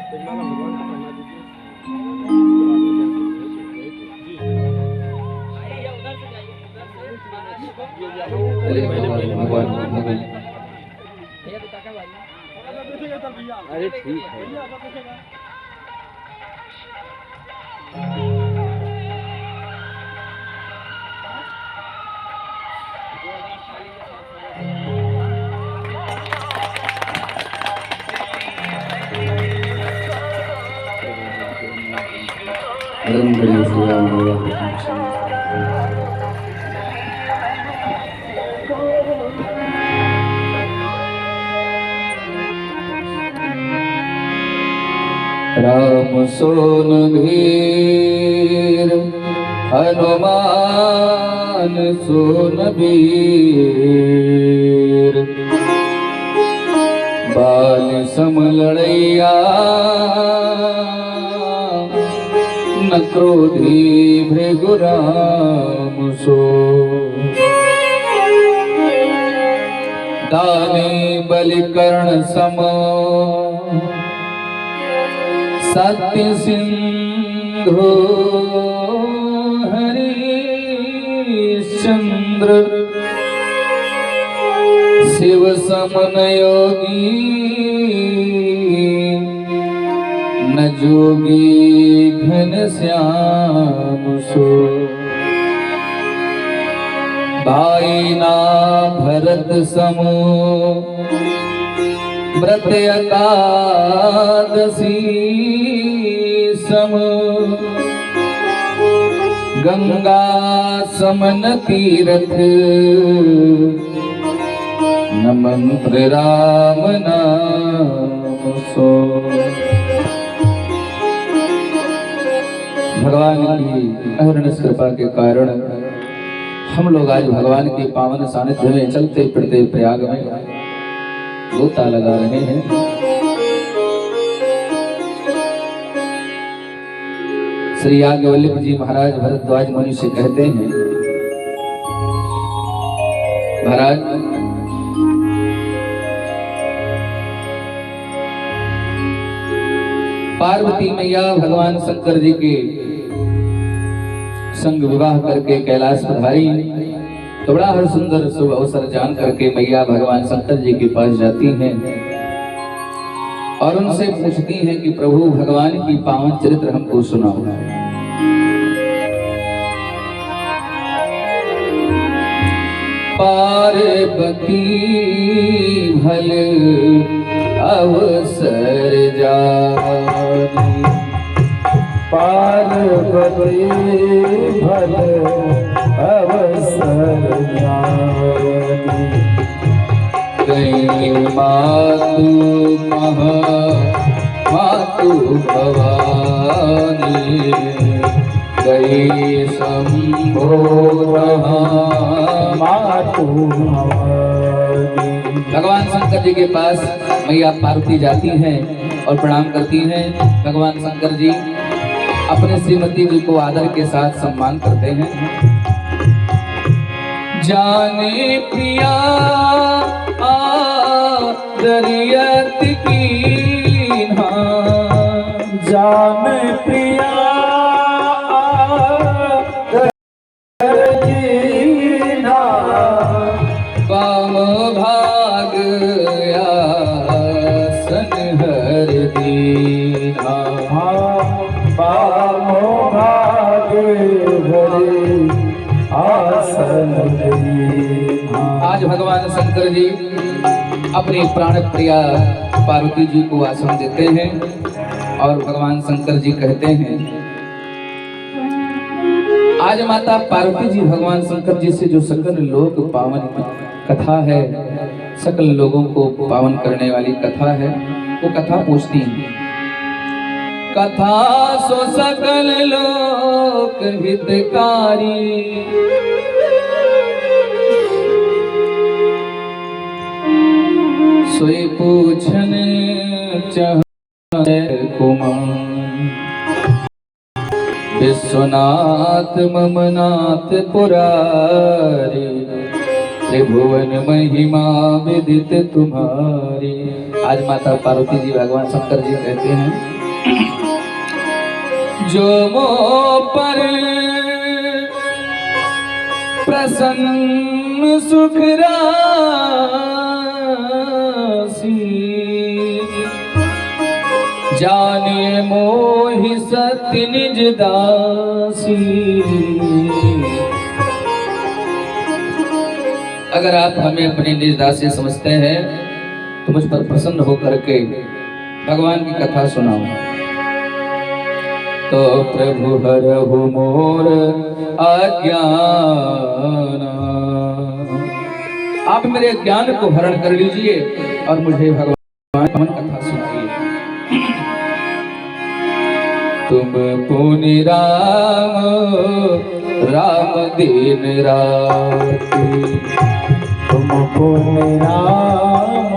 अरे ठीक है। राम सोन धीर हनुमान सोन वीर, बाल सम लड़ैया न क्रोधी भृगुराम सो, दानी बलिकर्ण सम सत्य सिंधु हरिश्चंद्र, शिव समन योगी न जोगी घन श्याम सो, भाई ना भरत समो व्रत एकादशी सम, गंगा समन तीरथ न मंत्र राम नाम सो। भगवान की अहरनिश कृपा के कारण हम लोग आज भगवान के पावन सानिध्य में चलते फिरते प्रयाग में गोता लगा रहे हैं। श्री याज्ञवल्क्य जी महाराज भरद्वाज मुनि से कहते हैं, महाराज पार्वती मैया भगवान शंकर जी के संग विवाह करके कैलाश पधारी, तो बड़ा हर सुंदर शुभ अवसर जान करके मैया भगवान शंकर जी के पास जाती हैं और उनसे पूछती हैं कि प्रभु भगवान की पावन चरित्र हमको सुनाओ। पार्वती भल अवसर जानी, पार्वती भल अवसर जानी, गई मातु महा मातु भवानी, गई शंभो मातु भवानी। भगवान शंकर जी के पास मैया पार्वती जाती हैं और प्रणाम करती हैं। भगवान शंकर जी अपने श्रीमती जी को आदर के साथ सम्मान करते हैं। जाने प्रिया आदरियत कीन्हा, जाने प्रिया आदरियत कीन्हा, वाम भाग आसन हर दीन्हा, वाम भाग आसन दीन्हा। आज भगवान शंकर जी अपनी प्राण प्रिया पार्वती जी को आसन देते हैं और भगवान शंकर जी कहते हैं, आज माता पार्वती जी भगवान शंकर जी से जो सकल लोक पावन कथा है, सकल लोगों को पावन करने वाली कथा है, वो कथा पूछती हैं। कथा सो सकल लोक हितकारी, सोई पूछन चाहे कुमार, विश्वनाथ ममनाथ पुरारी, त्रिभुवन महिमा विदित तुम्हारी। आज माता पार्वती जी भगवान शंकर जी कहते हैं, जो मो पर प्रसन्न सुख राशि, जाने मोहि सत्य निज दासी। अगर आप हमें अपनी निज दासी समझते हैं तो मुझ पर प्रसन्न होकर के भगवान की कथा सुनाओ। तो प्रभु हरहु मोर अज्ञान, आप मेरे ज्ञान को हरण कर लीजिए और मुझे भगवान की कथा सुनाइए। तुम पुनि राम राम दिन राति, तुम पुनि राम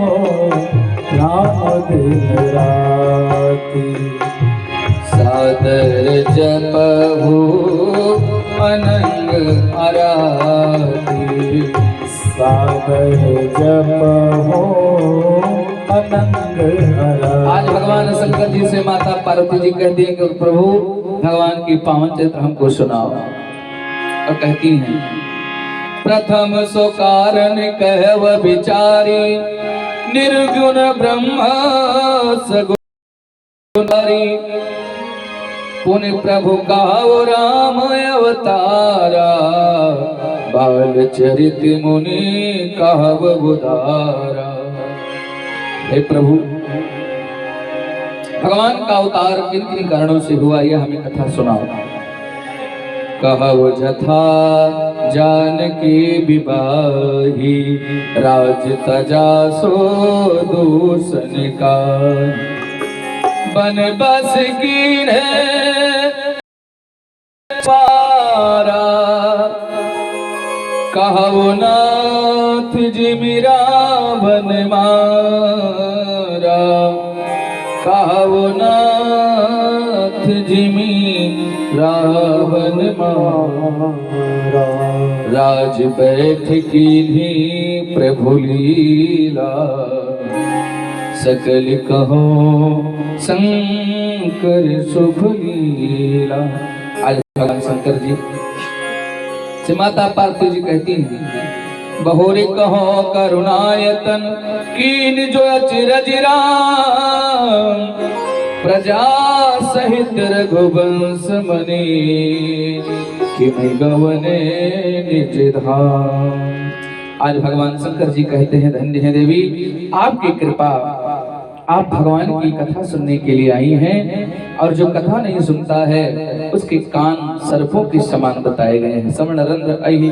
राम दिन राति। सादर जपहु अनंग आराती, सादर जपहु अनंग आराती। आज भगवान शंकर जी से माता पार्वती जी कहती हैं कि प्रभु भगवान की पावन चरित्र हमको सुनाओ। और कहती हैं प्रथम सो कारण कहव विचारी, निर्गुण ब्रह्म सगुणारी। पुण्य प्रभु कहो राम अवतारा, बाल चरित मुनि कहव बुधारा। हे प्रभु, भगवान का अवतार किन किन कारणों से हुआ यह हमें कथा सुनाओ। कहव जथा जानकी विवाही, राज तजा सो दूषण का। बन बस कीन्हे पारा, कहु नाथ जिमिरा बन मारा। कहु नाथ जिमी रावण मारा। राज बैठ कीन्ही प्रभु लीला, सकल कहो शंकर शुभ लीला। आज भगवान शंकर जी से माता पार्वती जी कहती हैं बहोरे कहो करुणायतन, कीन जो अचिरज राम। प्रजा सहित रघुवंश मने, किम गवने निज धाम। आज भगवान शंकर जी कहते हैं धन्य है देवी, आपकी कृपा, आप भगवान की कथा सुनने के लिए आई हैं। और जो कथा नहीं सुनता है उसके कान सर्पों के समान बताए गए हैं। समण रंध्र अहि,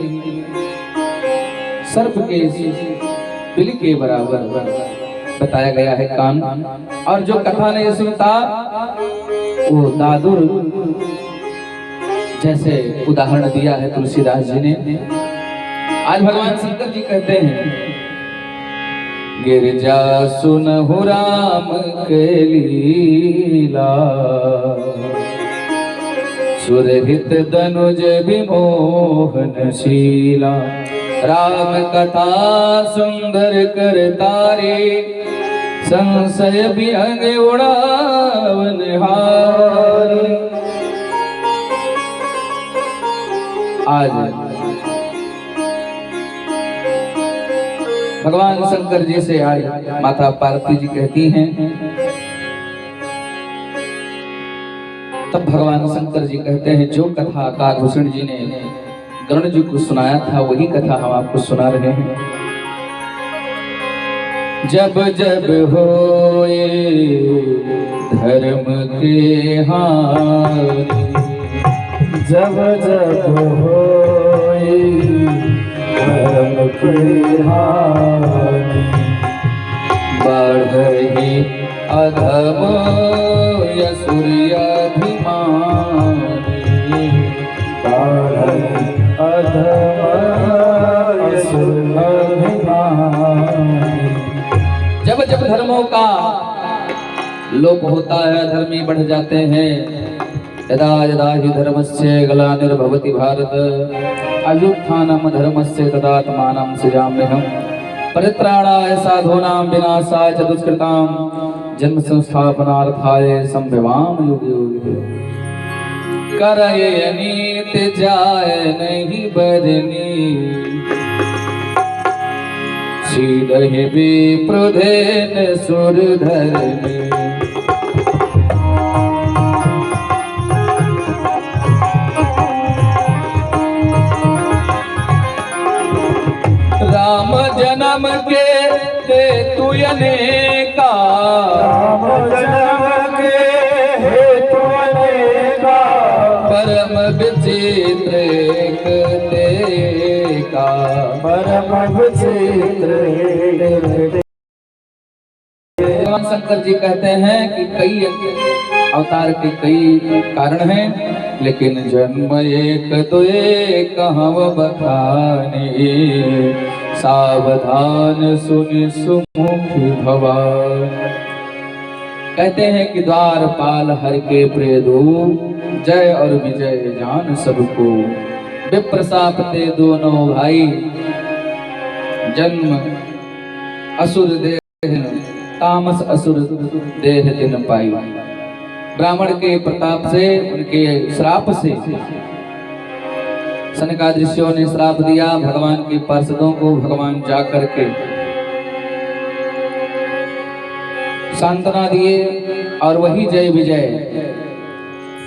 सर्प के बिल के बराबर बताया गया है कान। और जो कथा नहीं सुनता वो दादुर जैसे उदाहरण दिया है तुलसीदास जी ने। आज भगवान शंकर जी कहते हैं गिरजा सुनहु राम के लीला, सुरहित दनुज विमोहन शीला। राम कथा सुंदर कर तारे, संशय विहंग उड़ावन हारे। आज भगवान शंकर जी से आई माता पार्वती जी कहती हैं, तब भगवान शंकर जी कहते हैं जो कथा काकभूषण जी ने गरुड़ जी को सुनाया था वही कथा हम आपको सुना रहे हैं। जब जब होए धर्म के हानि, जब जब होए धर्म के हानि। बढ़हि अधम यसुर्याभिमानी, बढ़हि अधम यसुर्याभिमानी। जब जब धर्मों का लोप होता है, धर्मी बढ़ जाते हैं। यदा यदा हि धर्मस्य ग्लानिर्भवति भारत, अभ्युत्थानं धर्मस्य तदात्मानं सृजाम्यहम्। परित्राणाय साधूनां विनाशाय च दुष्कृतां, जन्म संस्थापनार्थाय संभवाम युग युग करय नीत जाय नहीं बरनी सीधहि विप्रधेन सुर धरनी राम जन्म के दे तू अनेका राम जन्म के हेतु अनेका परम विचित्र एक तेका परम विचित्र भगवान शंकर जी कहते हैं कि कई अवतार के कई कारण हैं, लेकिन जन्म एक तो एक कहव बखाने सावधान सुनि सुमुखी भवान। कहते हैं कि द्वारपाल हर के प्रिय दो जय और विजय जान सबको विप्रशाप ते दोनों भाई जन्म असुर देह तामस असुर देह दिन पाई। ब्राह्मण के प्रताप से उनके श्राप से सनकादिष्यों ने श्राप दिया भगवान के पार्षदों को। भगवान जाकर के सांत्वना दिए और वही जय विजय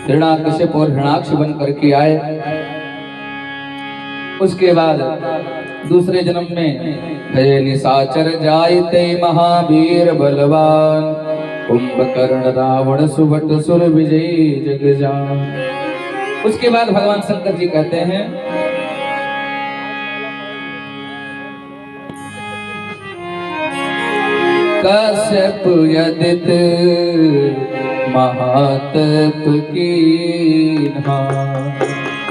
हिरण्याकश्यप और हिरण्याक्ष बन करके आए। उसके बाद दूसरे जन्म में भय निशाचर जायते महावीर बलवान कुंभकर्ण रावण सुभट सुर विजयी जगजान। उसके बाद भगवान शंकर जी कहते हैं कश्यप यदित महातप कीन्हा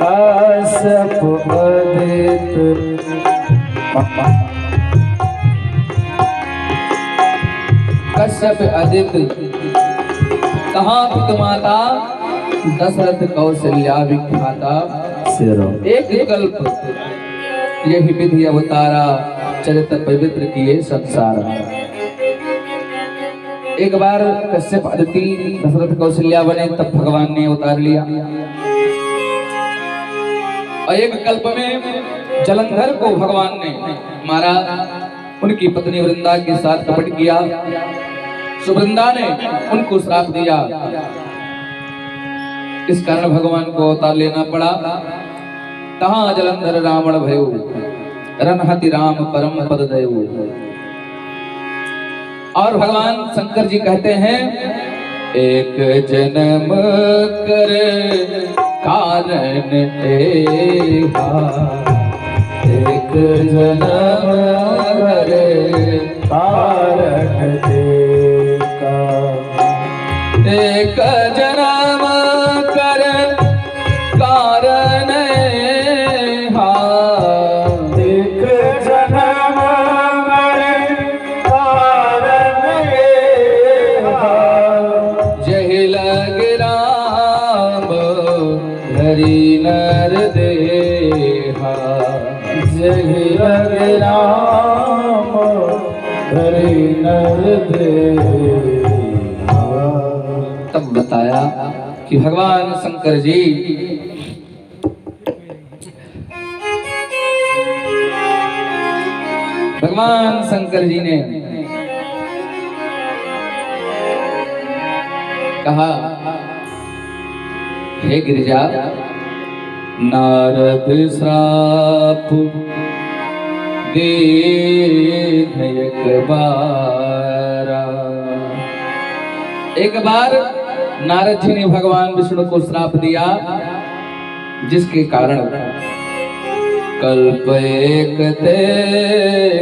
कश्यप अदित कश्यप आदित्य कहाँ पितमाता दशरथ कौशल्या विख्याता एक कल्प यही विधि अवतारा चरित्र पवित्र किए संसार। एक बार कश्यप आदित्य दशरथ कौशल्या बने तब भगवान ने उतार लिया और एक कल्प में जलंधर को भगवान ने मारा। उनकी पत्नी वृंदा के साथ कपट किया। सुवृंदा ने उनको श्राप दिया। इस कारण भगवान को अवतार लेना पड़ा। तहां जलंधर रावण भयो रनहति राम परम पद दयो। और भगवान शंकर जी कहते हैं एक जन्म कर कारण एहा एक जन्म कर कारण देखा एक जन्म कर कारण हा एक जन्म कर कारण एहा जहि लग राम हरि नर देहा जहि लग राम हरि नर देहा। तब बताया कि भगवान शंकर जी ने कहा हे गिरिजा नारद श्राप दे एक बार नारद जी ने भगवान विष्णु को श्राप दिया जिसके कारण कल्प एक ते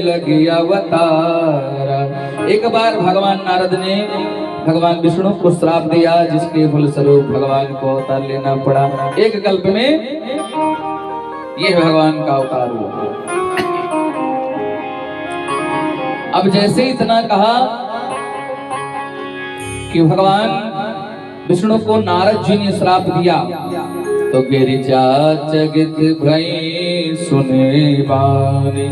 लगी अवतारा। एक बार भगवान नारद ने भगवान विष्णु को श्राप दिया जिसके फलस्वरूप भगवान को अवतार लेना पड़ा। एक कल्प में यह भगवान का अवतार हुआ। अब जैसे इतना कहा कि भगवान विष्णु को नारद जी ने श्राप दिया तो गिरिजा जगत भई सुने बानी।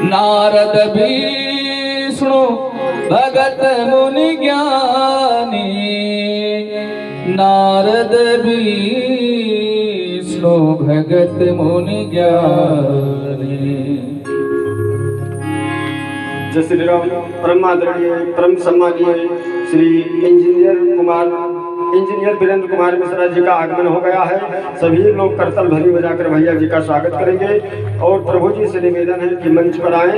नारद विष्णु भगत मुनि ज्ञानी नारद विष्णु भगत मुनि ज्ञानी। जय श्री राम। परम आदरणीय परम सम्मानीय श्री इंजीनियर वीरेंद्र कुमार मिश्रा जी का आगमन हो गया है। सभी लोग करतल ध्वनि बजाकर भैया जी का स्वागत करेंगे और प्रभु जी से निवेदन है कि मंच पर आए।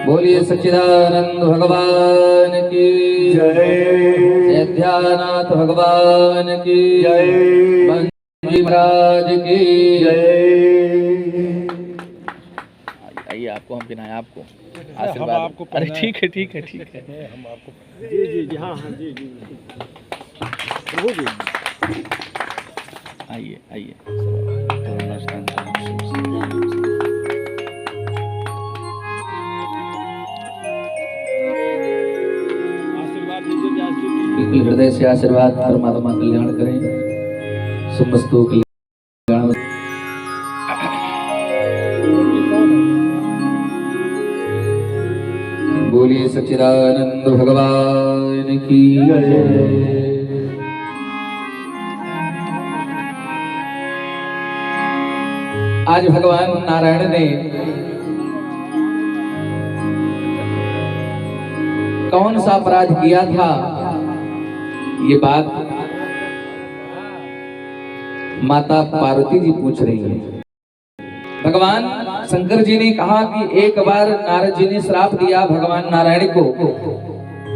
बोलिए सच्चिदानंद भगवान की जय। ध्यानाथ भगवान की जय। जी महाराज की जय। आइए, आपको हम पिनाए, आपको आशीर्वाद आपको। अरे ठीक है ठीक है ठीक है, हम आपको जी जी जी हाँ हाँ जी जी प्रभु जी आइए आइए। बिल्कुल हृदय से आशीर्वाद परमात्मा कल्याण करें, समस्तों कल्याण। बोलिए सच्चिदानंद भगवान की जय। आज भगवान नारायण ने कौन सा अपराध किया था, ये बात माता पार्वती जी पूछ रही है। भगवान शंकर जी ने कहा कि एक बार नारद जी ने श्राप दिया भगवान नारायण को,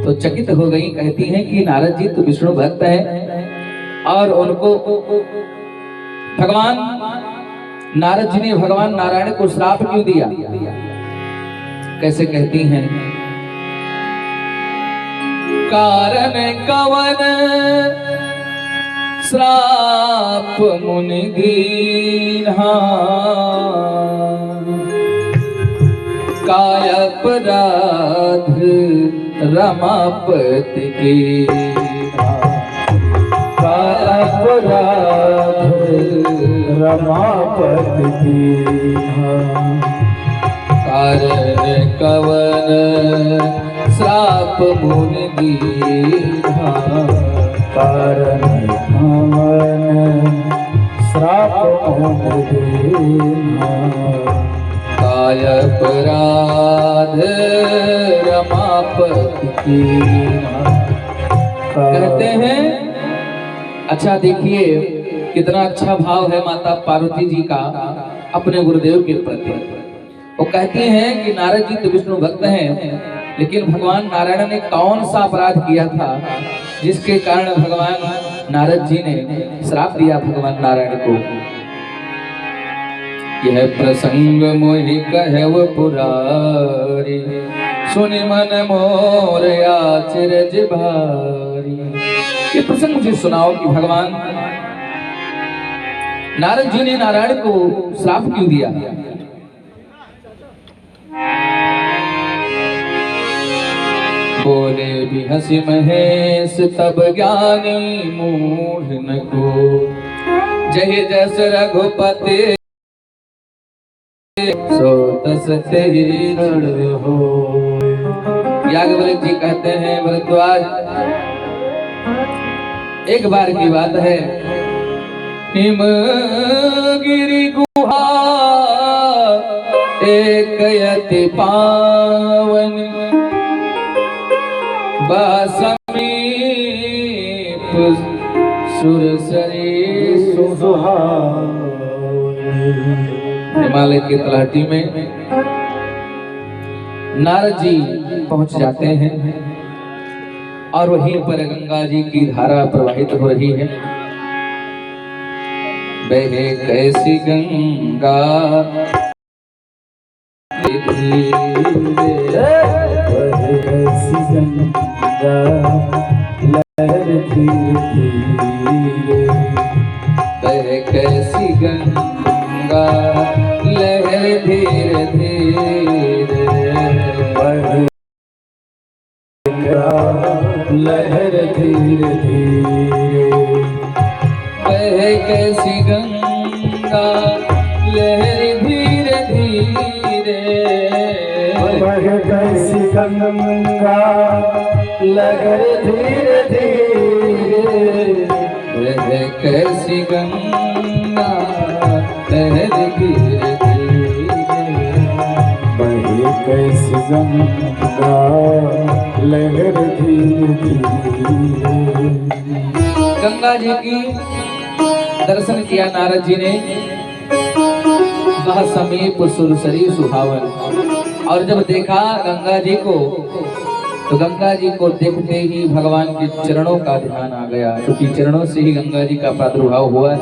तो चकित हो गई। कहती हैं कि नारद जी तो विष्णु भक्त हैं और उनको भगवान नारद जी ने भगवान नारायण को श्राप क्यों दिया। कैसे कहती हैं, कारण कवन श्राप मुनि दीन्हा, काय अपराध रमापति के, काय अपराध रमापति की। कारण कवन श्राप मुनि दीन्हा, कारण कवन श्राप मुनि दीन्हा, काय अपराध रमापति कीन्हा। कहते हैं, अच्छा देखिए कितना अच्छा भाव है माता पार्वती जी का अपने गुरुदेव के प्रति। वो कहती हैं कि नारद जी तो विष्णु भक्त हैं, लेकिन भगवान नारायण ने कौन सा अपराध किया था जिसके कारण भगवान नारद जी ने श्राप दिया भगवान नारायण को। यह प्रसंग मोहि कहव पुरारी, सुनि मन मोर आचरज भारी। ये प्रसंग मुझे सुनाओ कि भगवान नारद जी ने नारायण को श्राप क्यों दिया। बोले भी हंसी महेश तब ज्ञानी मूढ़ न को, जय जस रघुपति सो तस तेरी हो। याज्ञवल्क्य जी कहते हैं, भरद्वाज एक बार की बात है, हिमगिरि गुहा एक यति पावन, समीप सुरसरी हिमालय की तलहटी में नारद जी पहुंच जाते हैं और वहीं पर गंगा जी की धारा प्रवाहित हो रही है। बहे कैसी गंगा लहर धीरे धीरे, बहे कैसी गंगा लहर धीरे धीरे, लहर धीरे धीरे बहे कैसी गंगा लहर धीरे धीरे बह कैसी गंगा लहर धीरे धीरे बहे कैसी गंगा लहर धीरे धीरे बह कैसी गंगा लहर धीरे धीरे। गंगा जी की दर्शन किया नारद जी ने, वह समीप सुरसरी सुहावन। और जब देखा गंगा जी को, तो गंगा जी को देखते ही भगवान के चरणों का ध्यान आ गया, क्योंकि चरणों से ही गंगा जी का प्रादुर्भाव हुआ है।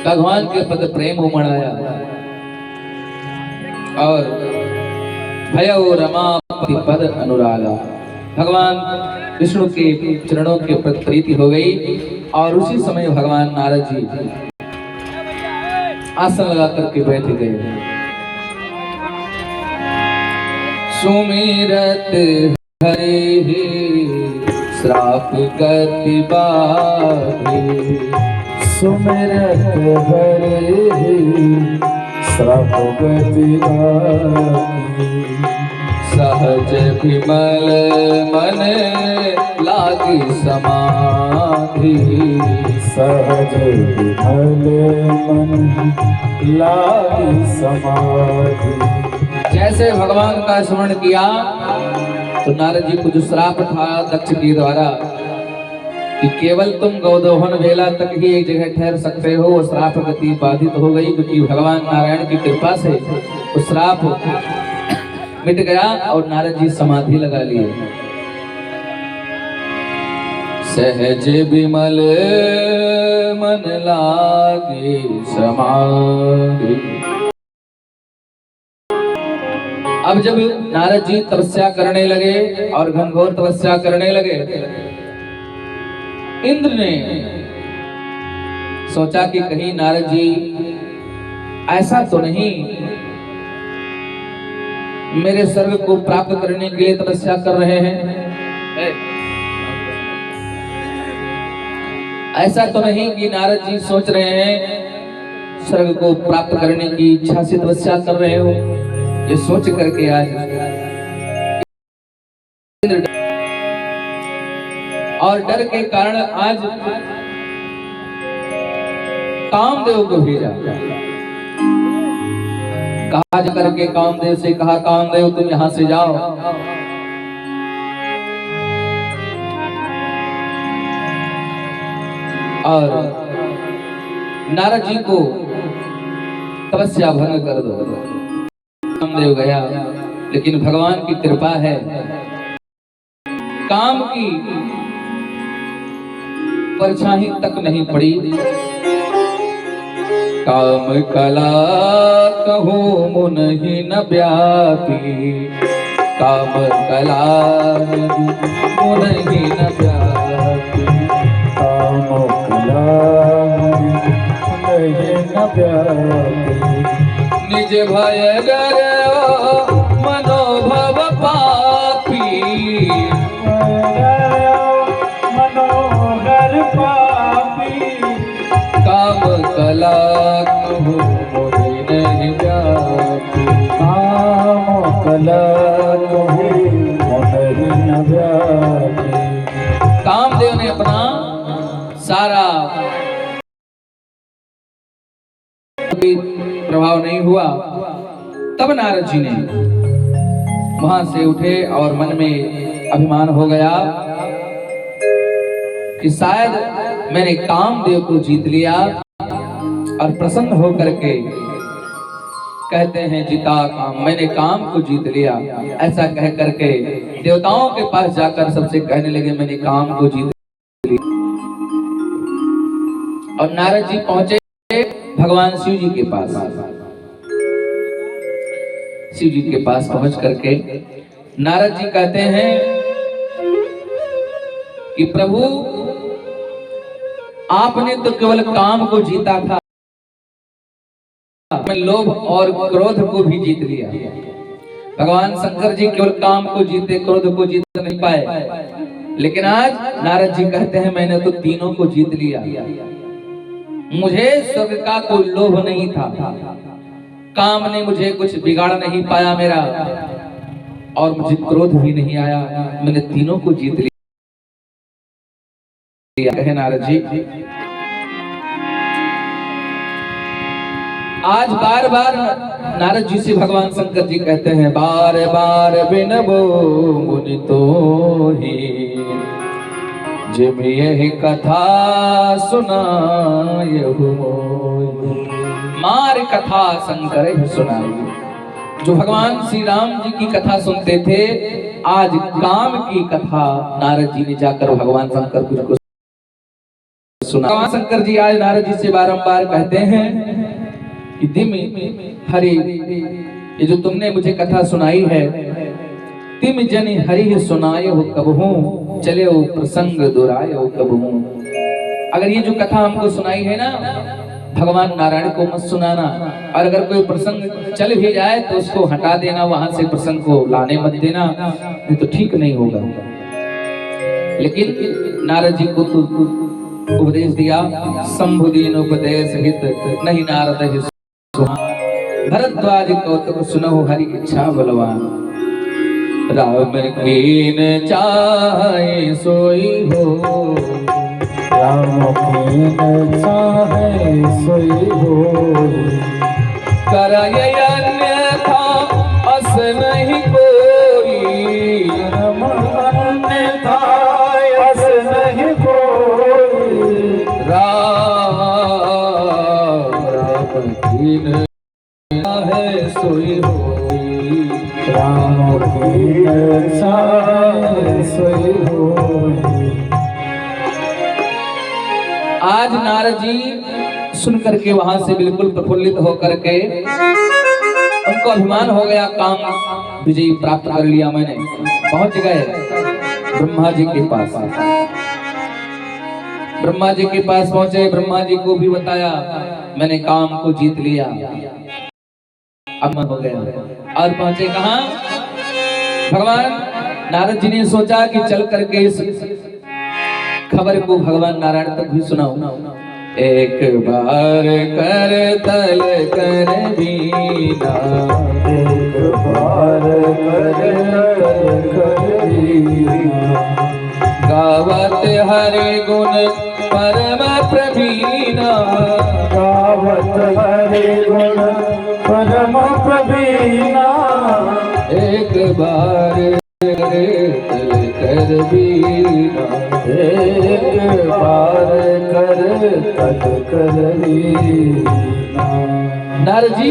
भगवान के पद प्रेम उमड़ आया और भयो रमापति पद अनुरागा। भगवान विष्णु के चरणों के प्रति प्रीति हो गई और उसी समय भगवान नारद जी आसन लगा करके बैठ गए। सुमिरत हरि श्राप गति बाधे, सुमिरत हरि श्राप गति बाधे, सहज विमल मन लागी समाधि। सहज विमल मन लागी समाधि। जैसे भगवान का स्मरण किया तो नारद जी को जो श्राप था दक्ष के द्वारा कि केवल तुम गौदोहन वेला तक ही एक जगह ठहर सकते हो, वो श्राप गति बाधित हो गई, क्योंकि भगवान नारायण की कृपा से वो श्राप मिट गया और नारद जी समाधि लगा लिए। सहज विमल मन लागे समाधि। अब जब नारद जी तपस्या करने लगे और घनघोर तपस्या करने लगे, इंद्र ने सोचा कि कहीं नारद जी ऐसा तो नहीं मेरे स्वर्ग को प्राप्त करने के लिए तपस्या कर रहे हैं, ऐसा तो नहीं कि नारद जी सोच रहे हैं स्वर्ग को प्राप्त करने की इच्छा से तपस्या कर रहे हो। ये सोच करके आज और डर के कारण आज कामदेव को भेजा। कहा जाकर के कामदेव से कहा, कामदेव तुम यहां से जाओ। और नारद जी को तपस्या भंग कर दो। कामदेव गया, लेकिन भगवान की कृपा है, काम की परछाई तक नहीं पड़ी। काम कला कहो मुनहि न व्यापी, काम कला मुनहि न व्यापी, काम कला मुनहि न व्यापी। निज भय डरो मनोभव पापी, मनोहर पापी। काम कला कहु मोहि नहीं व्यापी, काम कला कहु मोहि न व्यापी। कामदेव ने अपना सारा प्रभाव नहीं हुआ। तब नारद जी ने वहां से उठे और मन में अभिमान हो गया कि शायद मैंने कामदेव को जीत लिया, और प्रसन्न होकर के कहते हैं जीता काम, मैंने काम को जीत लिया। ऐसा कह करके देवताओं के पास जाकर सबसे कहने लगे मैंने काम को जीत लिया। और नारद जी पहुंचे भगवान शिव जी के पास। शिव जी के पास पहुंच करके नारद जी कहते हैं कि प्रभु आपने तो केवल काम को जीता था, मैं लोभ और क्रोध को भी जीत लिया। भगवान शंकर जी केवल काम को जीते, क्रोध को जीत नहीं पाए, लेकिन आज नारद जी कहते हैं मैंने तो तीनों को जीत लिया। मुझे स्वर्ग का कोई लोभ नहीं था, काम ने मुझे कुछ बिगाड़ नहीं पाया मेरा, और मुझे क्रोध भी नहीं आया, मैंने तीनों को जीत लिया। कहे नारद जी, आज बार बार नारद जी से भगवान शंकर जी कहते हैं बार बार बिनबो मुनि तो ही जिम यही कथा सुनायहु मार कथा शंकर सुनाई। जो भगवान श्री राम जी की कथा सुनते थे, आज काम की कथा नारद जी ने जाकर भगवान शंकर जी को सुना। भगवान शंकर जी आज नारद जी से बारंबार कहते हैं कि तिम हरि, ये जो तुमने मुझे कथा सुनाई है, तिम जनि हरि सुनाए हो कबहू, चले हो प्रसंग दुराए हो कबहू। अगर ये जो कथा हमको सुनाई है ना, भगवान नारायण को मत सुनाना, और अगर कोई प्रसंग चल भी जाए तो उसको हटा देना, वहां से प्रसंग को लाने मत देना, नहीं तो ठीक नहीं होगा। लेकिन नारद जी को तो उपदेश दिया, शंभुदीन उपदेश हित नहीं नारद ही भरद्वाज कौतुक सुनहु हरि इच्छा बलवान। राम कीन चाहे सोई हो, राम कीन चाहे सोई हो, करय अन्यथा अस नहीं कोई, राम अन्यथा अस नहीं कोई। राम कीन है सोई होई, राम कीन चाहे सोई होई। आज नारद जी सुन करके वहां से बिल्कुल प्रफुल्लित होकर के, उनको अभिमान हो गया, काम विजय प्राप्त कर लिया मैंने। पहुंच गए ब्रह्मा जी के पास। ब्रह्मा जी के पास पहुंचे, ब्रह्मा जी को भी बताया मैंने काम को जीत लिया, अब हो गया। और पहुंचे कहां? भगवान नारद जी ने सोचा कि चल करके इस खबर को भगवान नारायण तक भी सुनाओ। एक बार कर तल कर बीना, एक बार कर बीना, गावत हरि गुण परम प्रवीणा, गावत हरि गुण परम प्रवीणा। एक बार तल कर बीना, एक बार कर बीना। नारद जी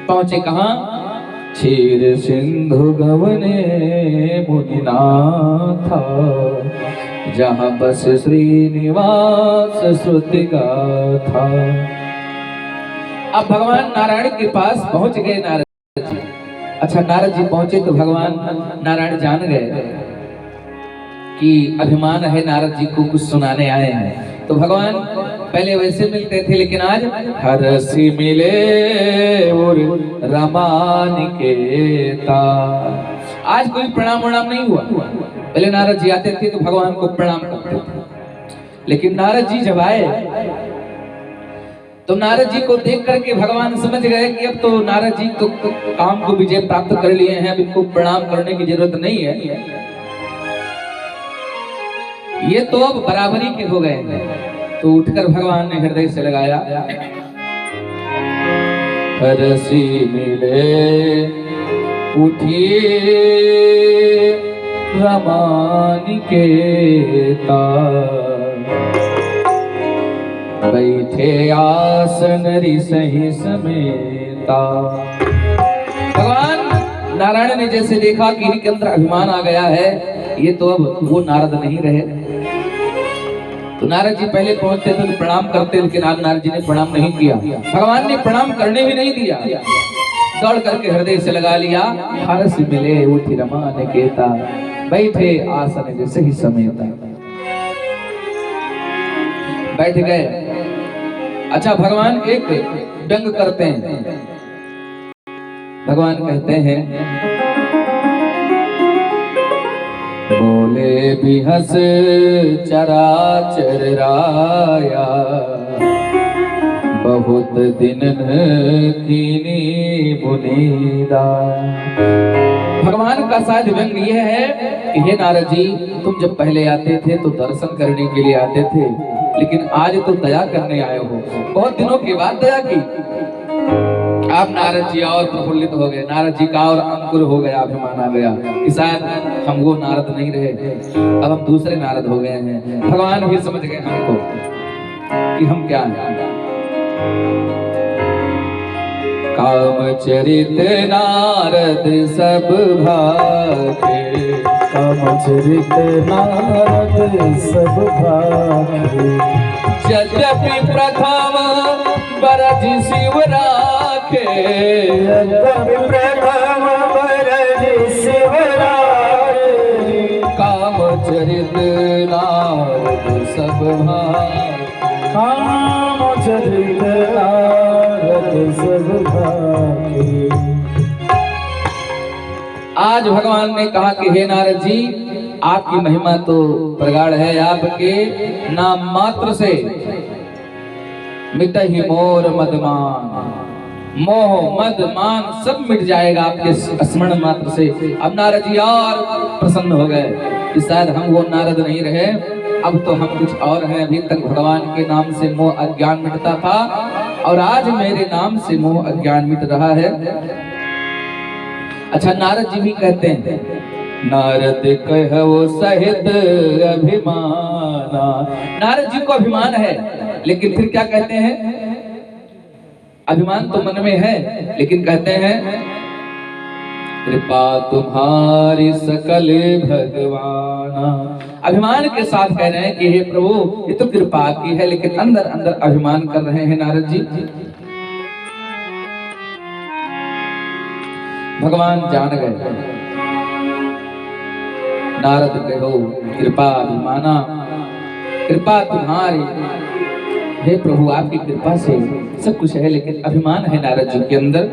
पहुंचे कहां? क्षीर सिंधु गवने मुनिनाथा, जहां बस श्रीनिवास श्रुति गाथा। अब भगवान नारायण के पास पहुंच गए नारद जी। अच्छा, नारद जी पहुंचे तो भगवान नारायण जान गए कि अभिमान है नारद जी को कुछ सुनाने आए हैं। तो भगवान पहले वैसे मिलते थे, लेकिन आज हरसी मिले और रमानिकेता। आज कोई प्रणाम वणाम नहीं हुआ। पहले नारद जी आते थे तो भगवान को प्रणाम करते थे, लेकिन नारद जी जब आए तो नारद जी को देख करके भगवान समझ गए कि अब तो नारद जी तो काम को विजय प्राप्त कर लिए हैं, अब इनको प्रणाम करने की जरूरत नहीं है, ये तो अब बराबरी के हो गए हैं। तो उठकर भगवान ने हृदय से लगाया, हरसी मिले उठिए रमानिकेता, बैठे आसन सही समेता। भगवान नारायण ने जैसे देखा कि इनके अंदर अभिमान आ गया है, ये तो अब वो नारद नहीं रहे। तो नारद जी पहले पहुंचते थे तो प्रणाम करते, लेकिन आज नारद जी ने प्रणाम नहीं किया। भगवान ने प्रणाम करने भी नहीं दिया, दौड़ करके हृदय से लगा लिया, हरस मिले उठी रमानिकेता, बैठे आसन जैसे ही समेता। बैठ गए। अच्छा, भगवान एक व्यंग करते हैं, भगवान कहते हैं, बोले भी हंस चराचर राया, बहुत दिन कीनी बुनीदा। भगवान का शायद व्यंग यह है कि हे नारद जी, तुम जब पहले आते थे तो दर्शन करने के लिए आते थे, लेकिन आज तो दया करने आए हो। बहुत दिनों के बाद दया की। आप नारद जी और प्रफुल्लित हो गए, नारद जी का और अंकुर हो गया, अभिमान आ गया कि शायद हम वो नारद नहीं रहे, अब हम दूसरे नारद हो गए हैं। भगवान भी समझ गए हमको कि हम क्या हैं। कामचरित नारद सब भागे, कामचरित नारद सब भागे, यद्यपि प्रथम बरज शिव राखे, यद्यपि प्रथम बरज शिव राखे, कामचरित नारद सब भागे, कामचरित नारद सब भागे। आज भगवान ने कहा कि हे नारद जी, आपकी महिमा तो प्रगाढ़ है, आपके नाम मात्र से मिटहि मोर मदमान, मोह मद मान सब मिट जाएगा आपके स्मरण मात्र से। अब नारद जी और प्रसन्न हो गए कि शायद हम वो नारद नहीं रहे, अब तो हम कुछ और हैं। अभी तक भगवान के नाम से मोह अज्ञान मिटता था और आज मेरे नाम से मोह अज्ञान मिट रहा है। अच्छा, नारद जी भी कहते हैं, नारद कहो सहित अभिमाना। नारद जी को अभिमान है, लेकिन फिर क्या कहते हैं, अभिमान तो मन में है, लेकिन कहते हैं कृपा तुम्हारी सकल भगवाना। अभिमान के साथ कह रहे हैं कि हे प्रभु, ये तो कृपा की है, लेकिन अंदर अंदर अभिमान कर रहे हैं नारद जी। भगवान जान गए, नारद कहो कृपा अभिमाना, कृपा तुम्हारी, हे प्रभु आपकी कृपा से सब कुछ है, लेकिन अभिमान है नारद जी के अंदर।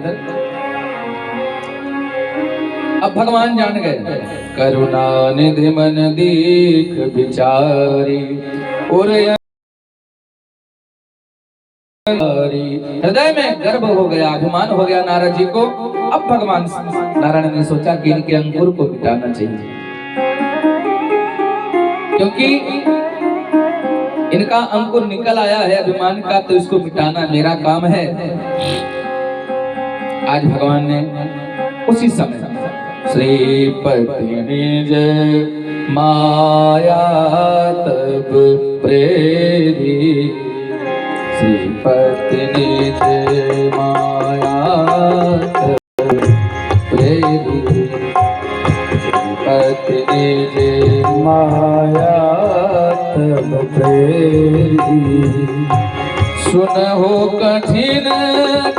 अब भगवान जान गए, करुणा निधि मन दीख विचारी, और हृदय में गर्व हो गया, अभिमान हो गया नारद जी को। अब भगवान नारायण ने सोचा कि इनके अंकुर को मिटाना चाहिए, क्योंकि इनका अंकुर निकल आया है अभिमान का, तो इसको मिटाना मेरा काम है। आज भगवान ने उसी समय श्रीपति निज माया तब प्रेरी, श्रीपति निज माया तब प्रेरी, श्रीपति निज माया तब प्रेरी, सुनहो कठिन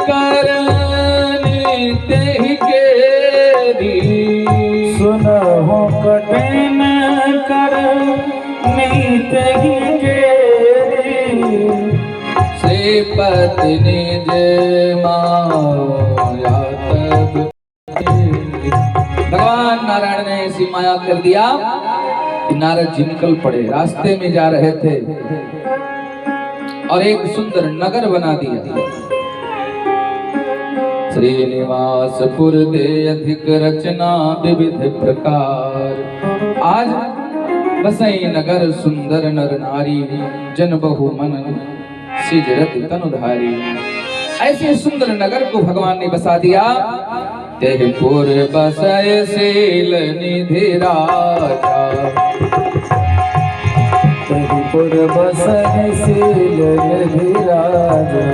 करनी तेहि केरी, सुनहो कठिन करनी तेहि केरी, श्रीपति निज माया तब प्रेरी। भगवान नारायण ने ऐसी माया कर दिया कि नारद जी निकल पड़े, रास्ते में जा रहे थे और एक सुंदर नगर बना दिया। श्रीनिवासपुर दे अधिक रचना विविध प्रकार, आज बसई नगर सुंदर नर नारी, जन बहु मन सिजरत तनुधारी। ऐसे सुंदर नगर को भगवान ने बसा दिया। तेहपुर बसय शील निधि राजा, तेहपुर बसय शील निधि राजा,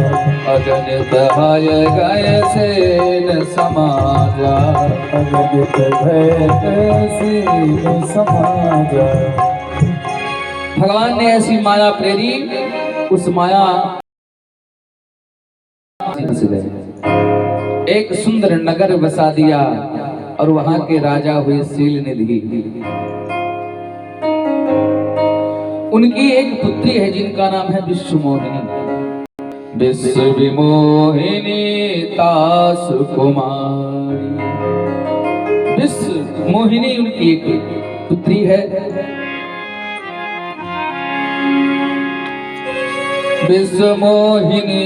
अगणित भय गय सेन समाजा, अगणित भय सेन समाजा। भगवान ने ऐसी माया प्रेरी, उस माया एक सुंदर नगर बसा दिया और वहां के राजा हुए शील निधि। उनकी एक पुत्री है जिनका नाम है विश्वमोहिनी। विश्व विमोहिनी तासु कुमार, विश्व मोहिनी उनकी एक पुत्री है। विश्व मोहिनी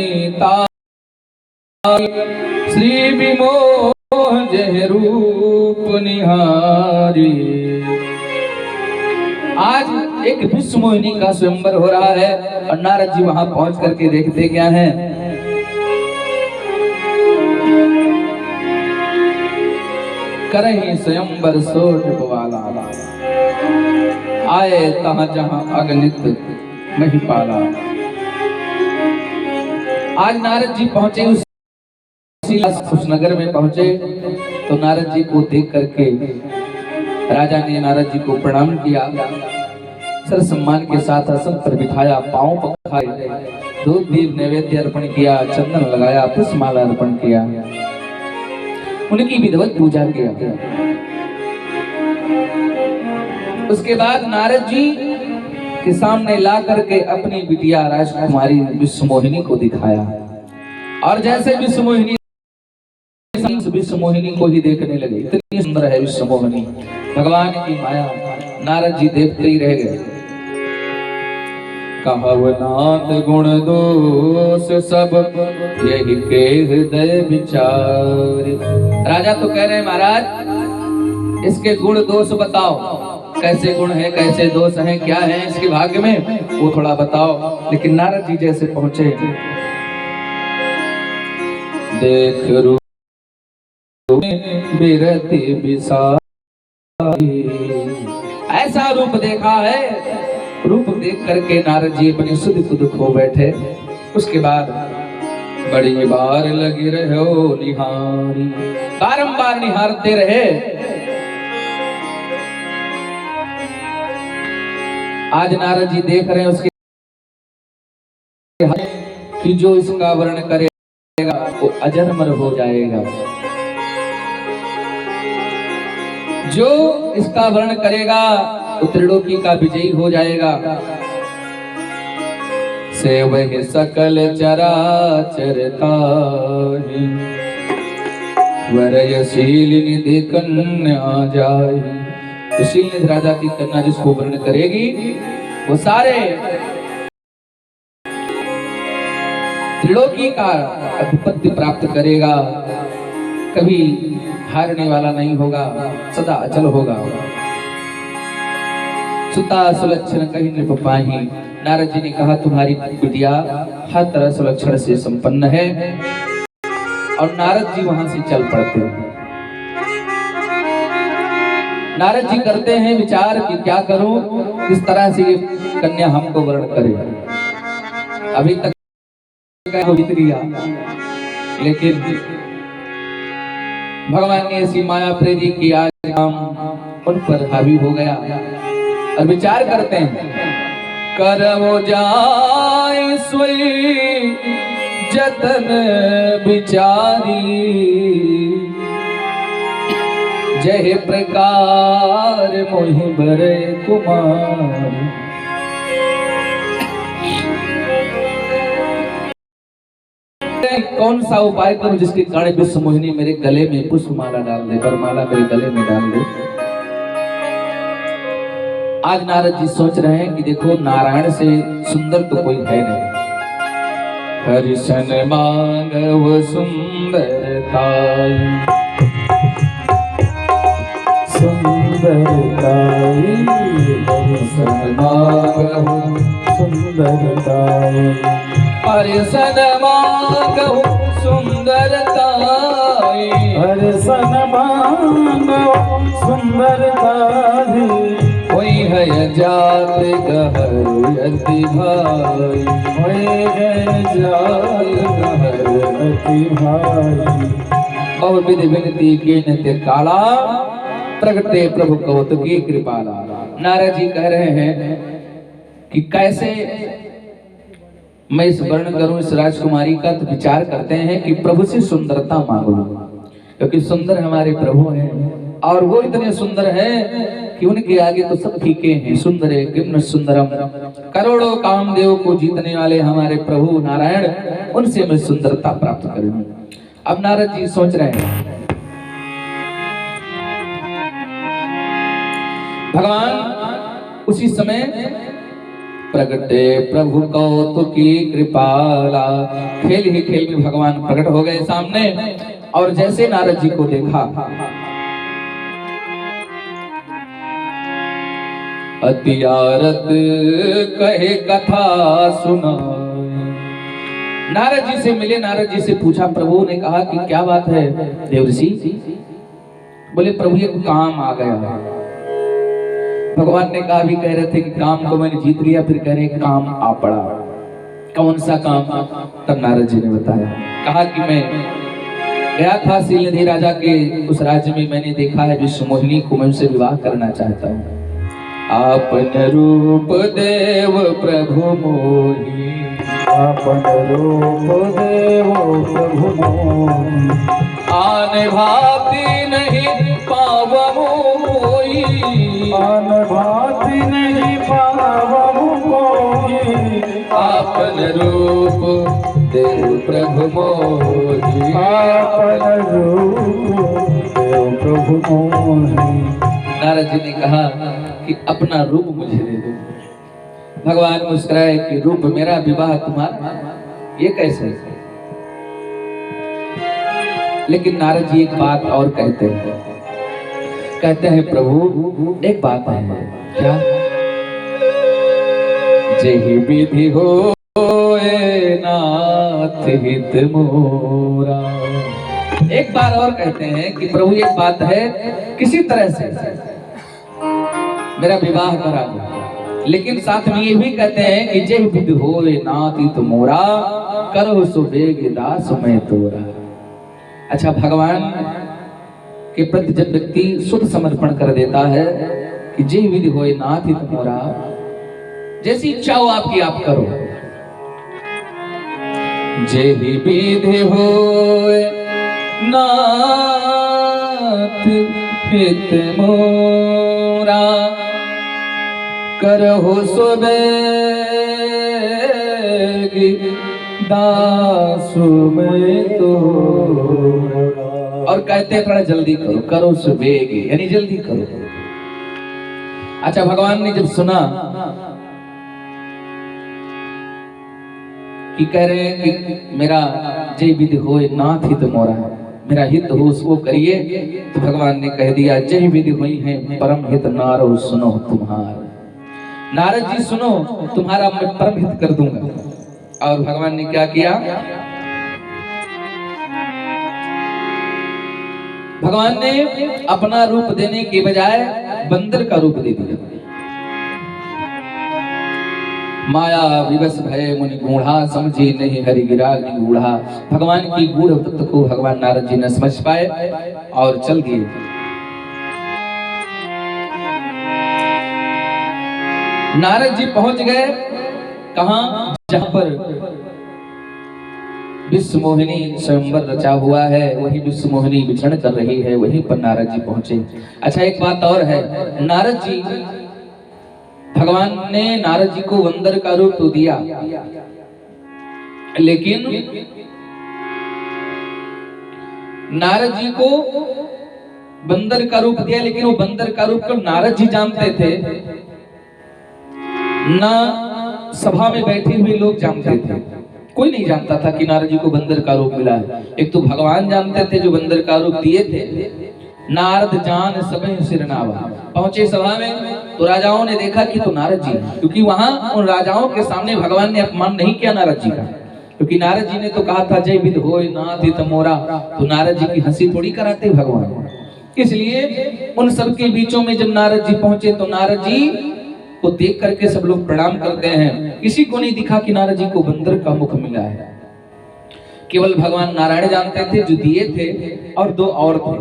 श्री विमोह जय रूप निहारी। आज एक विश्व मोहिनी का स्वयंवर हो रहा है और नारद जी वहां पहुंच करके देखते क्या है, करही स्वयंवर सोटवाला, आए तहां जहां अगणित महिपाला। आज नारद जी पहुंचे उस नगर में पहुंचे तो नारद जी को देख करके राजा ने नारद जी को प्रणाम किया, सर सम्मान के साथ आसन पर बिठाया, पांव पखारे, दूध दीप नैवेद्य अर्पण किया, चंदन लगाया, पुष्पमाला अर्पण किया, उनकी विधिवत पूजा किया। उसके बाद नारद जी के सामने ला करके अपनी बिटिया राजकुमारी विश्वमोहिनी को दिखाया और जैसे विश्वमोहिनी को ही देखने लगे, इतनी सुंदर है विश्वमोहिनी, भगवान की माया। नारद जी देखते ही रह गए। कहवनात गुण दोष सब यही के हृदय विचार। राजा तो कह रहे हैं महाराज इसके गुण दोष बताओ, कैसे गुण है कैसे दोष है, क्या है इसके भाग्य में, वो थोड़ा बताओ। लेकिन नारद जी जैसे पहुंचे, देख रूप बिरति बिसारी, ऐसा रूप देखा है। रूप देख करके नारद जी अपनी सुध खुद खो बैठे। उसके बाद बड़ी बार लगी रहे निहारी, बारंबार निहारते रहे। आज नारद जी देख रहे हैं उसके कि जो इसका वर्ण करेगा वो अजन्मर हो जाएगा, जो इसका वर्ण करेगा वो त्रिलोकी का विजयी हो जाएगा। से वह सकल चराचर ताहि, वरयशीलिनी दे कन्या जाहि। तो शीलनिधि राजा की कन्या जिसको वर्ण करेगी वो सारे त्रिलोकी का अधिपत्य प्राप्त करेगा, कभी हारने वाला नहीं होगा, सदा अचल होगा। सुता सुलक्षण कहीं नृप पाहि। नारद जी ने कहा तुम्हारी बिटिया हर तरह सुलक्षण से संपन्न है। और नारद जी वहां से चल पड़ते हैं। नारद जी करते हैं विचार कि क्या करूं, किस तरह से ये कन्या हमको वर्ण करे। अभी तक बीत गया, लेकिन भगवान ने ऐसी माया प्रेरित की आज हम उन पर हावी हो गया। और विचार करते हैं, करवो जाय सोई जतन विचारी, जय प्रकार मोहि बरे कुमार। कौन सा उपाय करूं जिसके कारण विश्व मोहिनी मेरे गले में पुष्पमाला डाल दे, वरमाला मेरे गले में डाल दे। आज नारद जी सोच रहे हैं कि देखो नारायण से सुंदर तो कोई है नहीं। हरिशन मांगव सुंदरताई, सुंदरताई, हरिशन मांगव सुंदरताई, हरिशन मांगव सुंदरताई, हरिशन मांगव सुंदरताई। कोई है जात गहरु यति भाई, होए है जात गहरु यति भाई। और विधि विनती के नित्य काला, प्रगटे प्रभु कौतुकी कृपाला। नारद जी कह रहे हैं कि कैसे मैं इस वर्ण करूं इस राजकुमारी का। तो विचार करते हैं कि प्रभु से सुंदरता मांगो, क्योंकि सुंदर हमारे प्रभु हैं और वो इतने सुंदर हैं कि उनके आगे तो सब फीके हैं। सुंदरे किम्न सुंदरम, करोड़ों कामदेव को जीतने वाले हमारे प्रभु नारायण, उनसे मैं सुंदरता प्राप्त करूं। अब नारद जी सोच रहे हैं भगवान उसी समय प्रगटे प्रभु कौतुकी कृपाला, खेल ही खेल में भगवान प्रकट हो गए सामने। और जैसे नारद जी को देखा, अतियारत कहे कथा सुनाए। नारद जी से मिले, नारद जी से पूछा, प्रभु ने कहा कि क्या बात है देवर्षि? बोले प्रभु एक काम आ गया। भगवान ने कहा, भी कह रहे थे कि काम को मैंने जीत लिया, फिर कह रहे काम आ पड़ा। कौन सा काम? तब नारद जी ने बताया, कहा कि मैं गया था शीलनिधि राजा के उस राज्य में, मैंने देखा है विश्व मोहिनी को, मैं उनसे विवाह करना चाहता हूँ। आपन रूप देव प्रभु मोहि, आपन रूप देव प्रभु मोहि, आन भाति नहीं पावमु कोई, आन भाति नहीं पावमु कोई। आपन रूप देव प्रभु मोहि, आपन रूप देव प्रभु मोहि। नारद जी ने कहा कि अपना रूप मुझे दे दो। भगवान मुस्कुराए कि रूप मेरा, विवाह तुम्हारा, ये कैसे? लेकिन नारद जी एक बात और कहते हैं प्रभु एक बात है। क्या? जेहि विधि होए नाथ हित मोरा। एक बार और कहते हैं कि प्रभु एक बात है, किसी तरह से मेरा विवाह करा दो। लेकिन साथ में ये भी कहते हैं कि जेहि विधि होए नाथ हित मोरा, करो सो बेग दास मैं तोरा। अच्छा, भगवान के प्रति जब व्यक्ति शुद्ध समर्पण कर देता है कि जेहि विधि होए नाथ हित मोरा, जैसी इच्छा हो आपकी आप करो। जेहि विधि होए नाथ हित मोरा, करहु सो बेग दासु मैं तोरा। और कहते हैं थोड़ा जल्दी करो, करो सो बेग, यानी जल्दी करो। अच्छा, भगवान ने जब सुना कि कह रहे हैं कि मेरा जय विधि होए नाथ हित मोरा, मेरा हित हो उसको करिए, तो भगवान ने कह दिया, जय विधि हुई है परम हित नारो सुनो तुम्हारा। नारद जी सुनो, तुम्हारा मैं परम हित कर दूंगा। और भगवान ने क्या किया? भगवान ने अपना रूप देने के बजाय बंदर का रूप दे दिया। माया विवश भय मुनि गूढ़ा, समझे नहीं हरि गिरा गूढ़ा। भगवान की गूढ़ तत्व को भगवान नारद जी न समझ पाए और चल दिए। नारद जी पहुंच गए कहां? जहां पर विश्व मोहिनी स्वयंवर रचा हुआ है, वही विश्व मोहिनी विचरण कर रही है, वहीं पर नारद जी पहुंचे। अच्छा, एक बात और है, नारद जी, भगवान ने नारद जी को बंदर का रूप तो दिया, लेकिन नारद जी को बंदर का रूप दिया, लेकिन वो बंदर का रूप को नारद जी जानते थे ना, सभा में बैठे हुए लोग जानते थे। कोई नहीं जानता था कि नारद जी को बंदर का रूप मिला है। एक तो भगवान जानते थे जो बंदर का रूप दिए थे। नारद जान सबे सिरनावा। पहुंचे सभा में तो राजाओं ने देखा कि तो नारद जी, क्योंकि वहां उन राजाओं के सामने भगवान ने अपमान नहीं किया नारद जी का, क्योंकि नारद जी ने तो कहा था जय विधि होए नाथ हित मोरा, तो नारद जी की हंसी थोड़ी कराते भगवान। इसलिए उन सबके बीचों में जब नारद जी पहुंचे तो नारद जी को देख करके सब लोग प्रणाम करते हैं। किसी को नहीं दिखा कि नारद जी को बंदर का मुख मिला है। केवल भगवान नारायण जानते थे जो दिए थे, और दो और थे।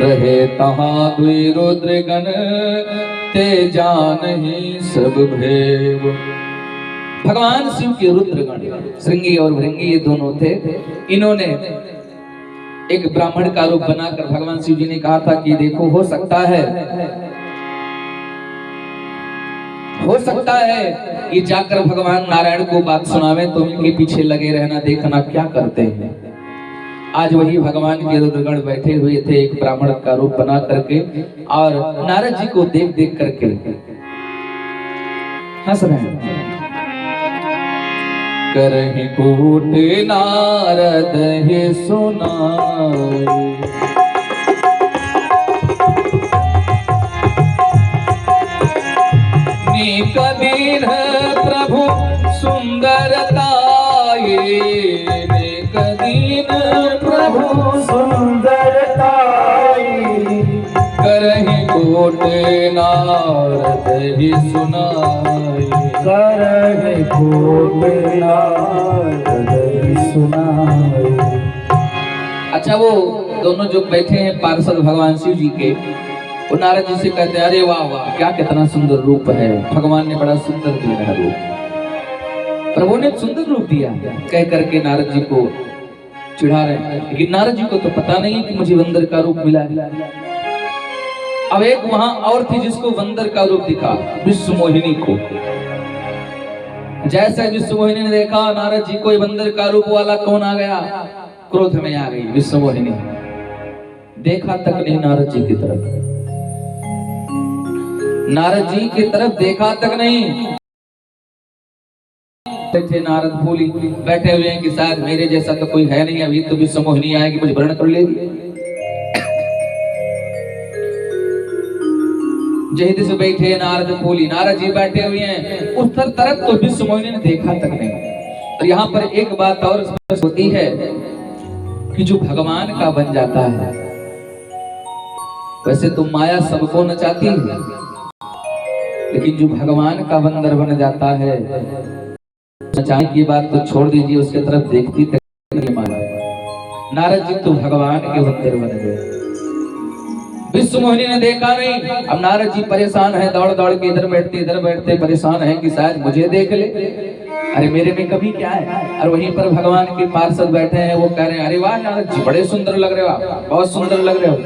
रहे तहां दुई रुद्र गण, ते जानहि सब भेव। भगवान शिव के रुद्र गण, श्रृंगी और भृंगी, ये दोनों थे। इन्होंने एक ब्राह्मण का रूप बनाकर भगवान शिव जी ने कहा था कि देखो, हो सकता है ये जाकर भगवान नारायण को बात सुनावे, तो इनके पीछे लगे रहना, देखना क्या करते हैं। आज वही भगवान के रुद्रगण बैठे हुए थे एक ब्राह्मण का रूप बना करके, और नारद जी को देख देख करके हंस रहे हैं। करहि कूट नारद ही सुनाई, नीक दीन प्रभु सुंदरताये, नीक दीन प्रभु सुंदरताई करहि कोट नारद ही सुनाई, करहि कोट नारद ही सुनाई। अच्छा, वो दोनों जो बैठे हैं पार्षद भगवान शिव जी के, वो नारद जी से कहते हैं अरे वाह वाह, क्या कितना सुंदर रूप है, भगवान ने बड़ा सुंदर दिया है रूप, प्रभु ने सुंदर रूप दिया, कह करके नारद जी को चिढ़ा रहे हैं। लेकिन नारद जी को तो पता नहीं कि मुझे बंदर का रूप मिला है। अब एक वहां और थी जिसको बंदर का रूप दिखा, विश्व मोहिनी को। जैसे विश्व मोहिनी ने देखा नारद जी को बंदर का रूप वाला, कौन आ गया, क्रोध में आ गई विश्व मोहिनी। देखा तक नहीं नारद जी की तरफ, नारद जी की तरफ देखा तक नहीं। थे नारद भूली बैठे हुए हैं कि शायद मेरे जैसा तो कोई है नहीं, अभी तो विश्व मोहिनी आएगी मुझे वर्ण कर लेगी। जहिद से बैठे नारद भूली, नारद जी बैठे हुए हैं, उस तरफ तो विश्व मोहिनी ने देखा तक नहीं। और यहाँ पर एक बात और स्पष्ट होती है कि जो भगवान का बन जाता है, वैसे तो माया सबको नचाती है, लेकिन जो भगवान का बंदर बन जाता है, नचाने की बात तो छोड़ दीजिए, उसके तरफ देखती तक नहीं माया। नारद जी तो भगवान के बंदर बन गए, विश्व मोहिनी ने देखा नहीं। अब नारद जी परेशान है, दौड़ दौड़ के इधर बैठते परेशान है कि शायद मुझे देख ले, अरे मेरे में कभी क्या है। और वहीं पर भगवान के पार्षद बैठे हैं, वो कह रहे हैं अरे वाह नारद जी बड़े सुंदर लग रहे हो आप, बहुत सुंदर लग रहे हो।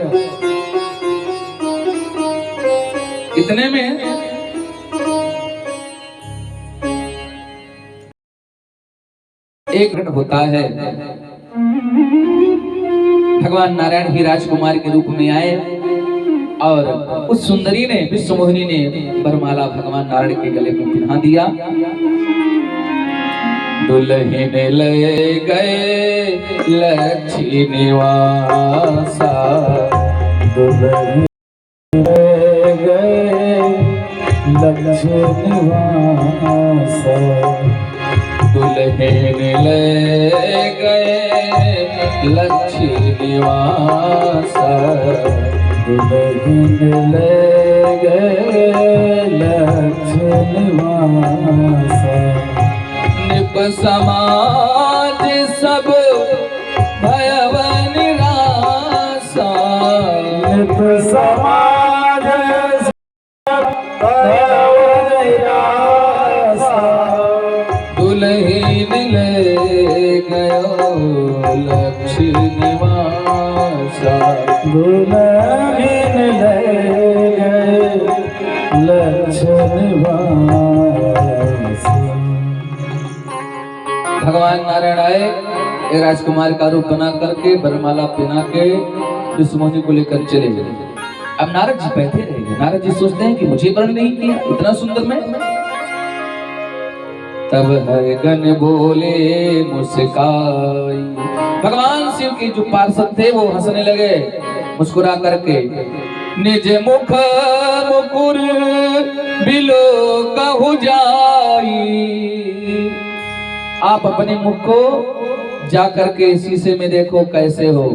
इतने में एक घट होता है, भगवान नारायण ही राजकुमार के रूप में आए और उस सुंदरी ने, विश्व मोहिनी ने वरमाला भगवान नारायण के गले में पहना दिया। दुल्हन ले गए लक्ष्मी निवासा, दुल्हन ले गए लक्ष्मी निवासा, दुल्हन ले गए लक्ष्मी निवासा, दुल्हन ले गए लक्ष्मी निवासा। निप समाज सब भयव निराशा, निप समाज सब भयव निराशा, दुल्हन ले गयो लक्ष्मी निवासा, दुल्हन ले गए लक्ष्मी निवासा। भगवान नारायण आए, एक राजकुमार का रूप बना करके वरमाला पहना के विश्व मोहिनी को लेकर चले गए। अब नारद जी बैठे रहेंगे, नारद जी सोचते हैं कि मुझे वर्ण नहीं किया, इतना सुंदर मैं। तब हर गण बोले मुस्काई, भगवान शिव के जो पार्षद थे वो हंसने लगे मुस्कुरा करके। निज मुख मुकुर बिलो कहु जाई, आप अपने मुख को जा करके शीशे में देखो कैसे हो।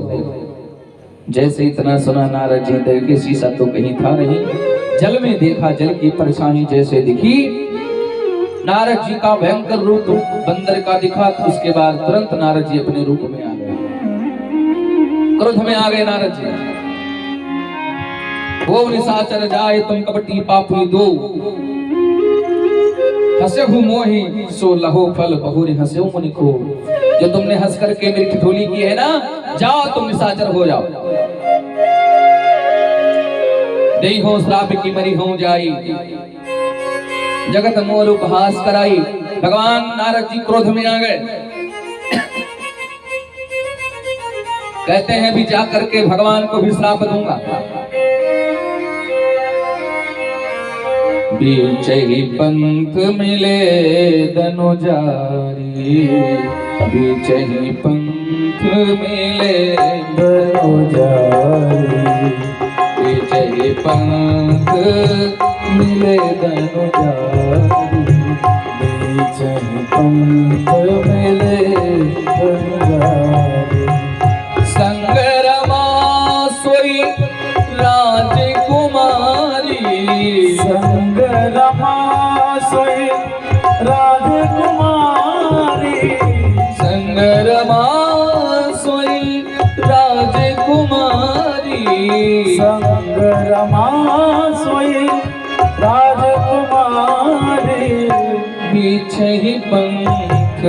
जैसे इतना सुना नारद जी देखे, शीशा तो कहीं था नहीं, जल में देखा, जल की परछाई जैसे दिखी। नारद जी का भयंकर रूप बंदर का दिखा, तो उसके बाद तुरंत नारद जी अपने रूप में आ गए, क्रोध में आ गए नारद जी। वो निशाचर जाए तुम कपटी पापी दो, हंसहु मोहि सो लहो फल बहुरी हंसहु मुनि को। जो तुमने हंस करके मेरी ठिठोली की है ना, जाओ तुम निशाचर हो जाओ। देहि हो श्राप की मरी हो जाई, जगत मोर उपहास कराई। भगवान नारद जी क्रोध में आ गए। कहते हैं भी जा करके भगवान को भी श्राप दूंगा। बीच ही पंथ मिले धनुजारी, बीच ही पंथ मिले धनुजारी, बीच ही पंथ मिले धनुजारी, बीच ही पंथ मिले धनुजारी। संगरमा सोई राजकुमारी, संगरमा सोई राजकुमारी, संगरमा सोई राजकुमारी, संगरमा सोई राजकुमारी। बीच ही पंथ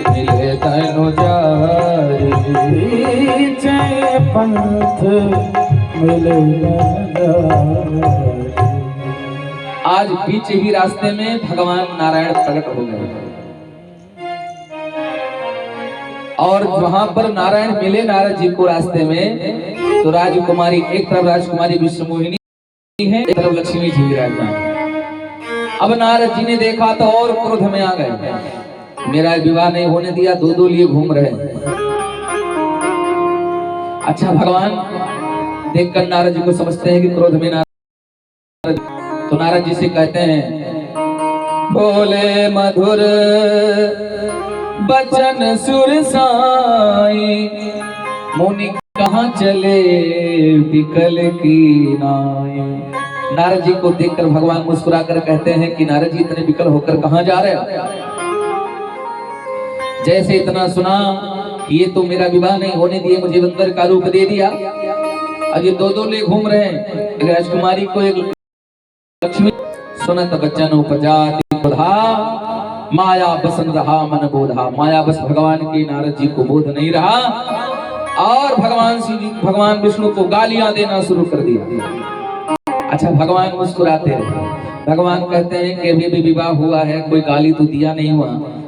मिले धनुजारी, बीच ही पंथ मिले धनुजारी। आज बीच ही रास्ते में भगवान नारायण प्रकट हो गए और वहां पर नारायण मिले नारद जी को रास्ते में। तो राजकुमारी, एक तरफ राजकुमारी विश्वमोहिनी है, एक तरफ लक्ष्मी जी विराजमान। अब नारद जी ने देखा तो और क्रोध में आ गए, मेरा विवाह नहीं होने दिया, दो दो लिए घूम रहे। अच्छा, भगवान देखकर नारद जी को समझते हैं कि क्रोध में नारद, तो नारद जी से कहते हैं, बोले मधुर बचन सुर साई, मुनि कहाँ चले बिकल की नाई। नारद जी को देखकर भगवान मुस्कुराकर कहते हैं कि नारद जी इतने विकल होकर कहाँ जा रहे हो? जैसे इतना सुना कि ये तो मेरा विवाह नहीं होने दिए, मुझे बंदर का रूप दे दिया, अब ये दो दो ले घूम रहे हैं। एक राजकुमारी को एक लक्ष्मी, सुनत बचन उपजाति बोधा, माया बसन रहा मन बोधा। माया बस भगवान की नारद जी को बोध नहीं रहा और भगवान विष्णु को गालियां देना शुरू कर दिया। अच्छा, भगवान मुस्कुराते रहे। भगवान कहते हैं कि अभी भी विवाह हुआ है, कोई गाली तो दिया नहीं हुआ,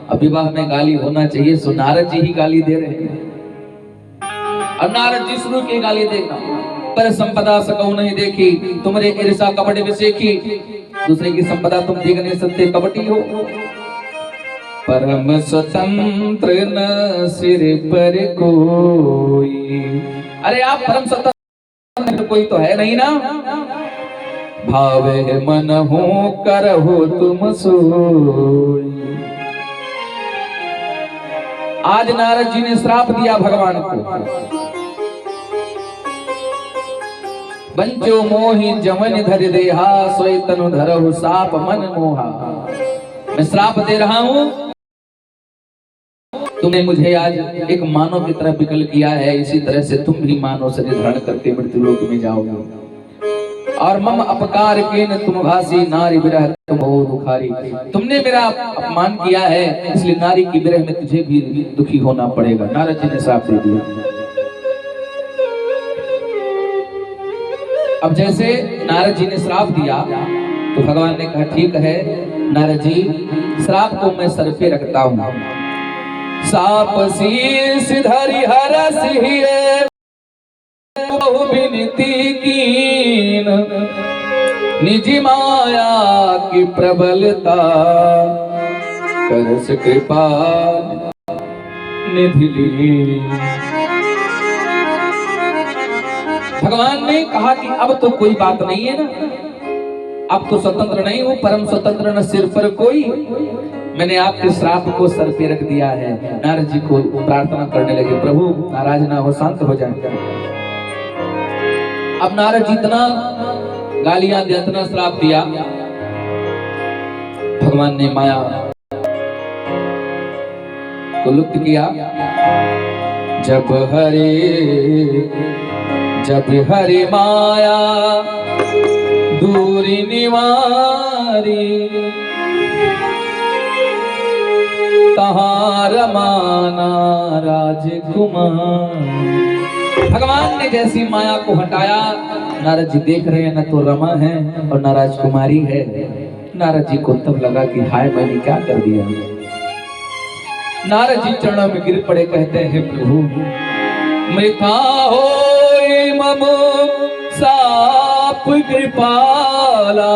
अब विवाह में गाली होना चाहिए। सो नारद जी ही गाली दे रहे हैं। अब नारद जी शुरू की गाली देना, पर संपदा सकौ नहीं देखी, तुम्हारे ईर्षा कपट विसेखी। दूसरे की संपदा तुम देख नहीं सकते, कपटी हो। परम स्वतंत्र न सिर पर कोई, अरे आप परम स्वतंत्र कोई तो है नहीं ना। भावे मन हो करहो तुम सोई। आज नारद जी ने श्राप दिया भगवान को, बंचो मोहि जमन धर देहा, सोई तनु धरहु साप मन मोहा। मैं श्राप दे रहा हूं, तुमने मुझे आज एक मानव की तरह विकल किया है, इसी तरह से तुम भी मानव शरीर धारण करके मृत्युलोक में जाओगे। और मम अपकार के न तुम भासी, नारी विरह तुम हो दुखारी। तुमने मेरा अपमान किया है, इसलिए नारी की विरह में तुझे भी दुखी होना पड़ेगा। नारद जी ने श्राप दे दिया। अब जैसे नारद जी ने श्राप दिया तो भगवान ने कहा, ठीक है नारद जी, श्राप को मैं सर पे रखता हूं। साप शीस धरि हरस हिए, बहु विनती कीन, निज माया की प्रबलता, करस कृपा निधि लीन। भगवान ने कहा कि अब तो कोई बात नहीं है ना, अब तो स्वतंत्र नहीं हूं, परम स्वतंत्र न सिर पर कोई। मैंने आपके श्राप को सर पे रख दिया है। नारद जी को प्रार्थना करने लगे, प्रभु नाराज ना हो, शांत हो जाए। अब नारद जी इतना गालियां दिया, इतना श्राप दिया, भगवान ने माया को लुप्त किया। जब हरे माया दूरी निवारी, तहां रमाना राजकुमार। भगवान ने जैसी माया को हटाया, नारद जी देख रहे हैं न तो रमा है और न राजकुमारी है। नारद जी को तब लगा कि हाय मैंने क्या कर दिया। नारद जी चरणों में गिर पड़े, कहते हैं प्रभु मृथा होय मम साप कृपाला।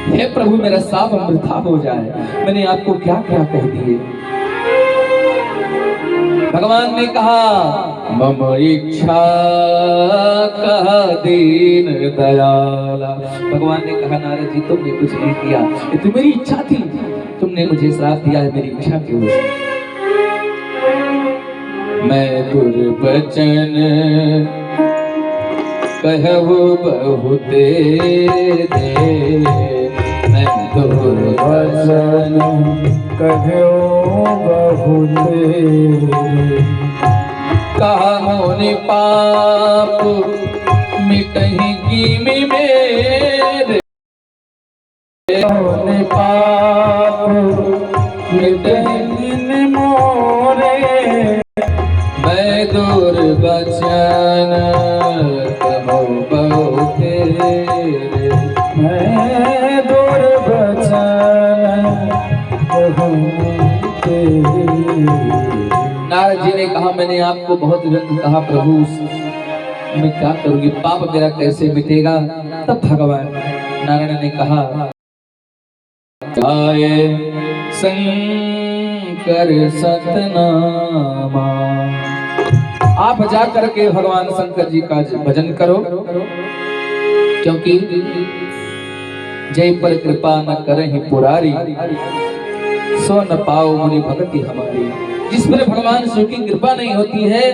हे प्रभु मेरा साप मृथा हो जाए, मैंने आपको क्या क्या कह दिए। भगवान ने कहा मम इच्छा कहा दीन दयाला। भगवान ने कहा नारद जी तुमने कुछ नहीं किया, ये तो मेरी इच्छा थी, तुमने मुझे श्राप दिया है मेरी इच्छा की वजह से। मैं दुर्वचन कहु बहुत दे, मैं दुर्वचन कहो बहुत कहा मोनि पाप मिटहि कीमि मेरे। मोनि पाप मिटहि मोरे। मैं दुर्वचन कहु बहुत मैं दुर्वचन कहूँ नारद जी ने कहा मैंने आपको बहुत व्यंग कहा प्रभु, मैं क्या करूंगी, पाप मेरा कैसे मिटेगा। तब भगवान नारायण ने कहा गाये शंकर सतनामा। आप जा करके भगवान शंकर जी का भजन करो, क्योंकि जय पर कृपा न करहि पुरारी, सो न पाओ मुनि भक्ति हमारी। जिस पर भगवान शिव की कृपा नहीं होती है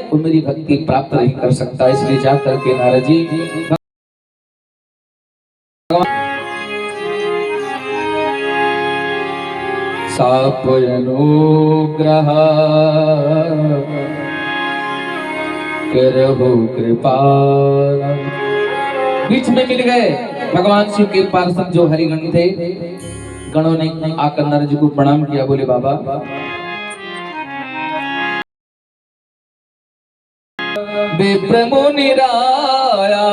वो मेरी भक्ति प्राप्त नहीं कर सकता। इसलिए जा करके नारद जी साप अनुग्रह करहु कृपा। बीच में मिल गए भगवान शिव के पार्षद जो हरिगण थे। गणों ने आकर नारद जी को प्रणाम किया, बोले बाबा विप्र मुनि राया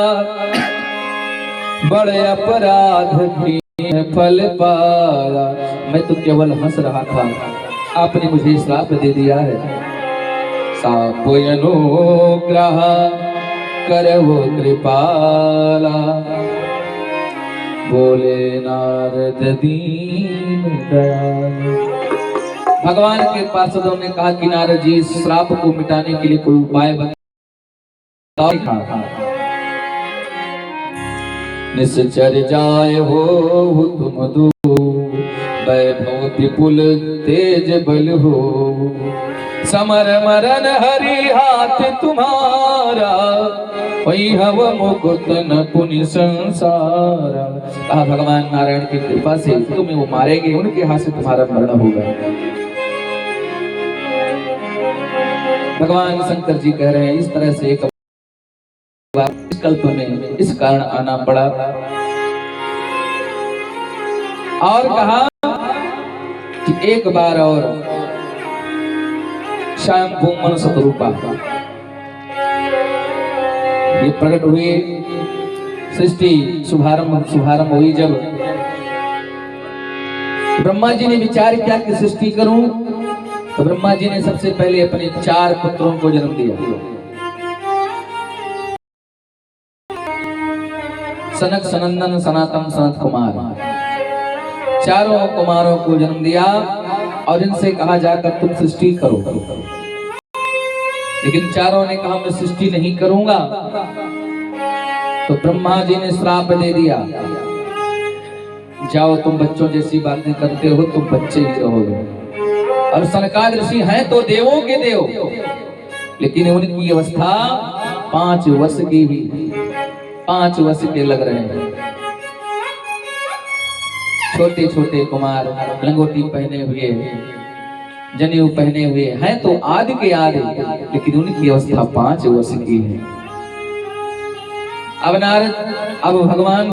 बड़े अपराध भी फल पाया। मैं तो केवल हंस रहा था, आपने मुझे श्राप दे दिया है। साप अनुग्रह करहु कृपाला, बोले नारद दीन दयाल। भगवान के पार्षदों ने कहा कि नारद जी श्राप को मिटाने के लिए कोई उपाय बताओ। निश्चर जाय हो तुम दो, वैभव विपुल तेज बल हो। समर मरण हरि हाथ तुम्हारा, वही हव मुकुट न पुनि संसारा। कहा भगवान नारायण की कृपा से तुम्हें वो मारेंगे, उनके हाथ से तुम्हारा मरण होगा। भगवान शंकर जी कह रहे हैं इस तरह से एक इस कल्प में इस कारण आना पड़ा। और कहा कि एक बार और श्याम भूमन सतरूपा ये प्रकट हुए। सृष्टि शुभारंभ हुई जब ब्रह्मा जी ने विचार किया कि सृष्टि करूं, तो ब्रह्मा जी ने सबसे पहले अपने 4 पुत्रों को जन्म दिया। सनक सनंदन सनातन सनत कुमार, चारों कुमारों को जन्म दिया और इनसे कहा जाकर तुम सृष्टि करो। लेकिन चारों ने कहा मैं सृष्टि नहीं करूंगा। तो ब्रह्मा जी ने श्राप दे दिया, जाओ तुम बच्चों जैसी बातें करते हो, तुम बच्चे ही रहोगे। और सनकादिक ऋषि हैं तो देवों के देव, लेकिन उनकी अवस्था 5 वर्ष की ही 5 वर्ष के लग रहे हैं। छोटे छोटे कुमार लंगोटी पहने हुए, जनेऊ पहने हुए हैं तो आदि के आदि, लेकिन उनकी अवस्था 5 वर्ष की है। अब नारद अब भगवान